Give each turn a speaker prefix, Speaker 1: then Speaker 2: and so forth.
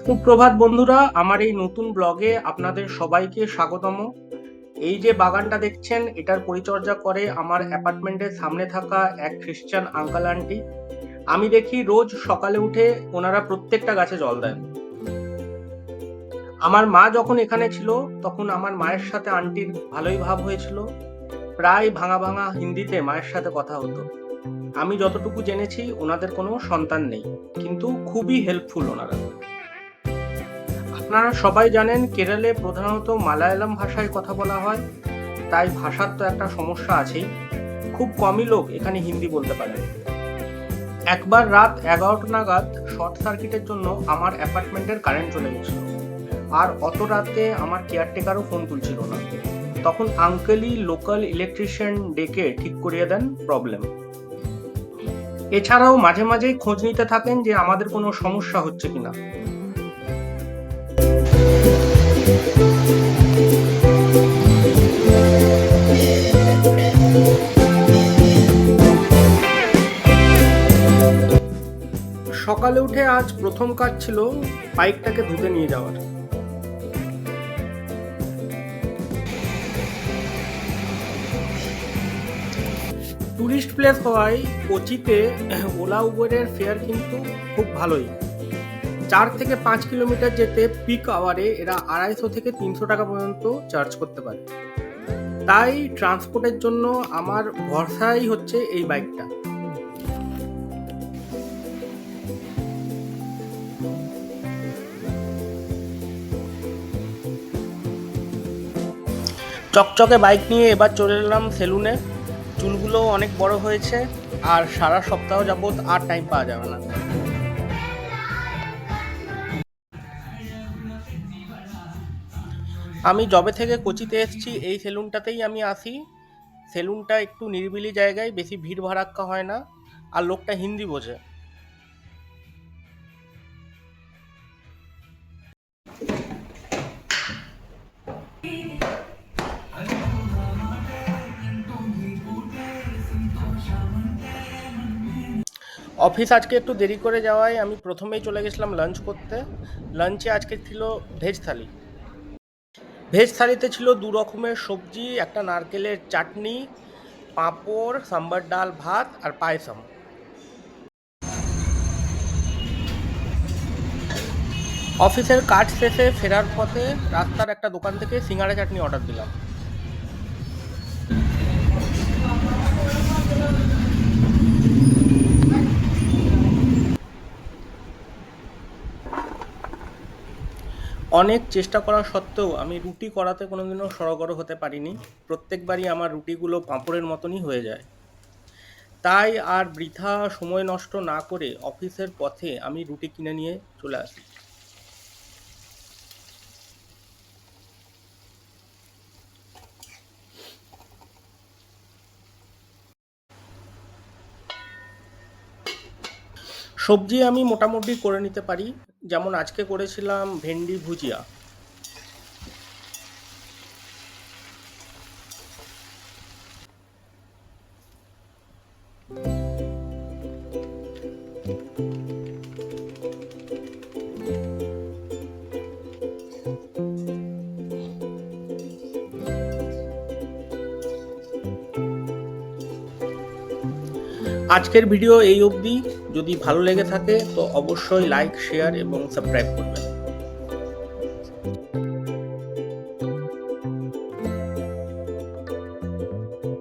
Speaker 1: সুপ্রভাত বন্ধুরা, আমার এই নতুন ব্লগে আপনাদের সবাইকে স্বাগতম। এই যে বাগানটা দেখছেন, এটার পরিচর্যা করে আমার অ্যাপার্টমেন্টের সামনে থাকা এক খ্রিস্টান আঙ্কেল আন্টি। আমি দেখি রোজ সকালে উঠে ওনারা প্রত্যেকটা গাছে জল দেন। আমার মা যখন এখানে ছিল তখন আমার মায়ের সাথে আন্টির ভালোই ভাব হয়েছিল। প্রায় ভাঙা ভাঙা হিন্দিতে মায়ের সাথে কথা হতো। আমি যতটুকু জেনেছি ওনাদের কোনো সন্তান নেই, কিন্তু খুবই হেল্পফুল ওনারা। আপনারা সবাই জানেন কেরলে প্রধানত মালায়ালাম ভাষায় কথা বলা হয়, তাই ভাষার তো একটা সমস্যা আছেই। খুব কমই লোক এখানে হিন্দি বলতে পারেন। একবার রাত 11টা নাগাদ শর্ট সার্কিটের জন্য আমার অ্যাপার্টমেন্টের কারেন্ট চলে গেছিল, আর অত রাতে আমার কেয়ারটেকারও ফোন তুলছিল না। তখন আঙ্কেলই লোকাল ইলেকট্রিশিয়ান ডেকে ঠিক করিয়ে দেন প্রবলেম। এছাড়াও মাঝে মাঝেই খোঁজ নিতে থাকেন যে আমাদের কোনো সমস্যা হচ্ছে কিনা। সকালে উঠে আজ প্রথম কাজ ছিল বাইকটাকে ধুতে নিয়ে যাওয়ার। টুরিস্ট প্লেস হওয়ায় কোচিতে ওলা উবেরের ফেয়ার কিন্তু খুব ভালোই। 4 থেকে 5 কিলোমিটার যেতে পিক আওয়ারে এরা 250 থেকে 300 টাকা পর্যন্ত চার্জ করতে পারে। তাই ট্রান্সপোর্টের জন্য আমার ভরসাই হচ্ছে এই বাইকটা। চকচকে বাইক নিয়ে এবার চলে এলাম সেলুনে। চুলগুলো অনেক বড় হয়েছে, আর সারা সপ্তাহ যাবত আর টাইম পাওয়া যাবে না। আমি যবে থেকে কোচিতে এসেছি এই সেলুনটাতেই আমি আসি। সেলুনটা একটু নিরিবিলি জায়গায়, বেশি ভিড় ভাড়াক্কা হয় না, আর লোকটা হিন্দি বোঝে। অফিস আজকে একটু দেরি করে যাওয়ায় আমি প্রথমেই চলে গেছিলাম লাঞ্চ করতে। লাঞ্চে আজকে ছিল ভেজ থালি। ভেজ থালিতে ছিল 2 রকমের সবজি, একটা নারকেলের চাটনি, পাঁপড়, সাম্বার ডাল, ভাত আর পায়সাম। অফিসের কাজ শেষে ফেরার পথে রাস্তার একটা দোকান থেকে সিঙ্গাড়া চাটনি অর্ডার দিলাম। অনেক চেষ্টা করা সত্ত্বেও আমি রুটি করাতে কোনোদিনও সড়গড় হতে পারিনি। প্রত্যেকবারই আমার রুটিগুলো পাঁপড়ের মতনই হয়ে যায়। তাই আর বৃথা সময় নষ্ট না করে অফিসের পথে আমি রুটি কিনে নিয়ে চলে আসি। সবজি আমি মোটামুটি করে নিতে পারি। যেমন আজকে করেছিলাম ভেন্ডি ভুজিয়া। আজকের ভিডিও এই অবধি। যদি ভালো লেগে থাকে তো অবশ্যই লাইক, শেয়ার এবং সাবস্ক্রাইব করবেন।